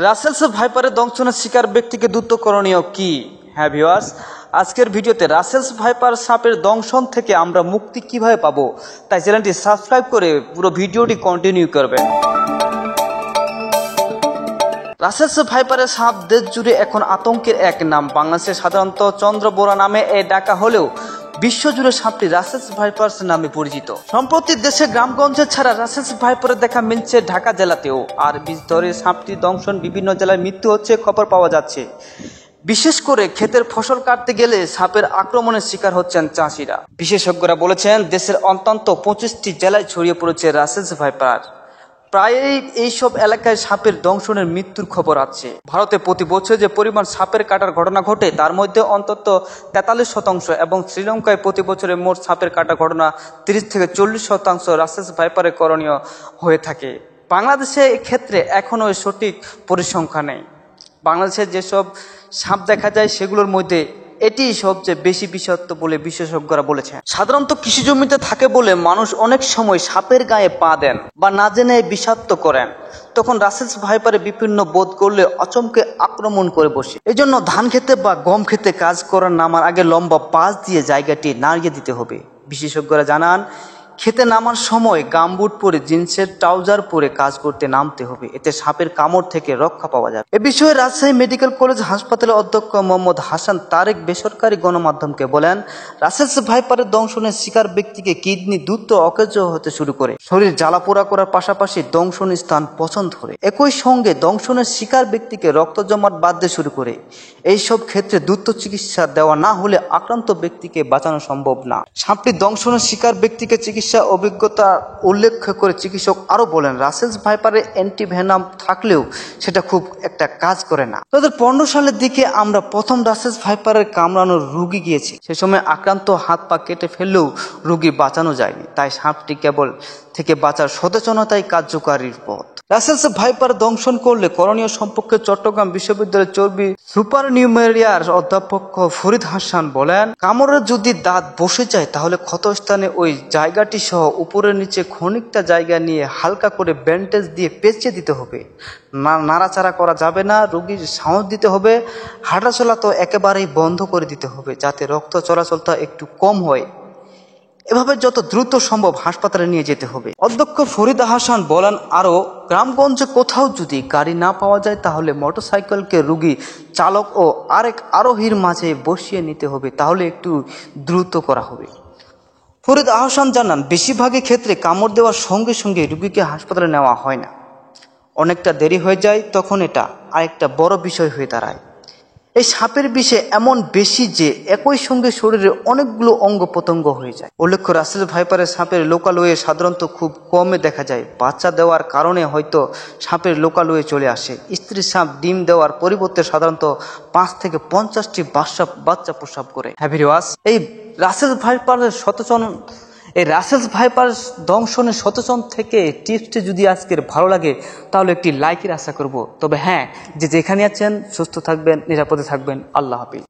রাসেলস ভাইপারের দংশনের শিকার ব্যক্তিকে দ্রুত করণীয় কি? হ্যাঁ ভিউয়ার্স, আজকের ভিডিওতে রাসেলস ভাইপার সাপের দংশন থেকে আমরা মুক্তি কিভাবে পাবো, তাই চ্যানেলটি সাবস্ক্রাইব করে পুরো ভিডিওটি কন্টিনিউ করবেন। রাসেলস ভাইপারের সাপ দেশ জুড়ে এখন আতঙ্কের এক নাম। বাংলাদেশে সাধারণত চন্দ্রবোরা নামে ডাকা হলেও বিশ্বজুড়ে সাপটি রাসেলস ভাইপার নামে পরিচিত। সম্প্রতি দেশে গ্রামগঞ্জে ছাড়া রাসেলস ভাইপারের দেখা মিলছে ঢাকা জেলাতেও। আর বীজ ধরে সাপটি দংশন বিভিন্ন জেলায় মৃত্যু হচ্ছে খবর পাওয়া যাচ্ছে। বিশেষ করে ক্ষেতের ফসল কাটতে গেলে সাপের আক্রমণের শিকার হচ্ছেন চাষিরা। বিশেষজ্ঞরা বলেছেন দেশের অন্তত 25টি জেলায় ছড়িয়ে পড়েছে রাসেলস ভাইপার। প্রায়ই এইসব এলাকায় সাপের দংশনের মৃত্যুর খবর আছে। ভারতে প্রতি বছর যে পরিমাণ সাপের কাটার ঘটনা ঘটে তার মধ্যে অন্তত 43% এবং শ্রীলঙ্কায় প্রতি বছরে মোট সাপের কাটার ঘটনা 30 থেকে 40% রাসেলস ভাইপারের করণীয় হয়ে থাকে। বাংলাদেশে এক্ষেত্রে এখনও সঠিক পরিসংখ্যান নেই। বাংলাদেশে যেসব সাপ দেখা যায় সেগুলোর মধ্যে এটি সবচেয়ে বেশি বিষাক্ত বলে বিশেষজ্ঞরা বলেছেন। সাধারণত কৃষি জমিতে থাকে বলে মানুষ অনেক সময় সাপের গায়ে পা দেন বা না জেনে বিষাক্ত করেন। তখন রাসেলস ভাইপারে বিভিন্ন বোধ করলে আচমকে আক্রমণ করে বসে। এজন্য ধান খেতে বা গম খেতে কাজ করার নামার আগে লম্বা পাশ দিয়ে জায়গাটি নাড়িয়ে দিতে হবে। বিশেষজ্ঞরা জানান খেতে নামার সময় গামবুট পরে জিন্সের ট্রাউজার পরে কাজ করতে নামতে হবে, এতে সাপের কামড় থেকে রক্ষা পাওয়া যাবে। এ বিষয়ে রাজশাহী মেডিকেল কলেজ হাসপাতালের অধ্যক্ষ মোহাম্মদ হাসান তারেক বেসরকারি গণমাধ্যমকে বলেন, রাসেলস ভাইপারের দংশনের শিকার ব্যক্তিকে কিডনি দ্রুত অকেজ হতে শুরু করে, শরীর জ্বালাপোড়া করার পাশাপাশি দংশন স্থান পছন্দ করে, একই সঙ্গে দংশনের শিকার ব্যক্তিকে রক্ত জমাট বাঁধতে শুরু করে। এইসব ক্ষেত্রে দ্রুত চিকিৎসা দেওয়া না হলে আক্রান্ত ব্যক্তিকে বাঁচানো সম্ভব না। সাপটি দংশনের শিকার ব্যক্তিকে চিকিৎসা অভিজ্ঞতা উল্লেখ করে চিকিৎসক আরো বলেন, রাসেলস ভাইপারে অ্যান্টিভেনাম থাকলেও সেটা খুব একটা কাজ করে না। 2015 সালের দিকে আমরা প্রথম রাসেলস ভাইপারের কামড়ানোর রোগী গিয়েছি। সে সময় আক্রান্ত হাত পা কেটে ফেললেও রোগী বাঁচানো যায়নি। তাই সাপটি কেবল থেকে বাঁচার সচেতনতাই কার্যকারী পথ। রাসেলস ভাইপার দংশন করলে করণীয় সম্পর্কে চট্টগ্রাম বিশ্ববিদ্যালয়ের চর্বি সুপারনিউমেরিয়ার অধ্যাপক ফরিদ হাসান বলেন, কামড়ের যদি দাঁত বসে যায় তাহলে ক্ষতস্থানে ওই জায়গাটি সহ উপরে নিচে খানিকটা জায়গা নিয়ে হালকা করে ব্যান্ডেজ দিয়ে পেঁচিয়ে দিতে হবে। নাড়াচাড়া করা যাবে না, রোগীর সাহস দিতে হবে। হাঁটাচলা তো একেবারেই বন্ধ করে দিতে হবে যাতে রক্ত চলাচলটা একটু কম হয়। এভাবে যত দ্রুত সম্ভব হাসপাতালে নিয়ে যেতে হবে। অধ্যক্ষ ফরিদ হাসান বলেন, আরও গ্রামগঞ্জে কোথাও যদি গাড়ি না পাওয়া যায় তাহলে মোটরসাইকেলকে রোগী চালক ও আরেক আরোহীর মাঝে বসিয়ে নিতে হবে, তাহলে একটু দ্রুত করা হবে। ফরিদ আহসান জানান, বেশিরভাগই ক্ষেত্রে কামড় দেওয়ার সঙ্গে সঙ্গে রোগীকে হাসপাতালে নেওয়া হয় না, অনেকটা দেরি হয়ে যায়। তখন এটা আরেকটা বড় বিষয় হয়ে দাঁড়ায়। এই সাপের বিষে এমন বেশি যে একই সঙ্গে শরীরে অনেকগুলো অঙ্গ প্রত্যঙ্গ হয়ে যায়। উল্লেখ্য, রাসেলস ভাইপারের সাপের লোকাল ওয়ে সাধারণত খুব কমে দেখা যায়। বাচ্চা দেওয়ার কারণে হয়তো সাপের লোকাল ওয়ে চলে আসে। স্ত্রী সাপ ডিম দেওয়ার পরিবর্তে সাধারণত 5 থেকে 50টি বাচ্চা প্রসব করে। হ্যাঁ ভিউয়ার্স, এই রাসেলস ভাইপার দংশনের সচেতন থেকে টিপসটি যদি আজকের ভালো লাগে তাহলে একটি লাইকের আশা করব। তবে হ্যাঁ, যেখানে আছেন সুস্থ থাকবেন, নিরাপদে থাকবেন। আল্লাহ হাফেজ।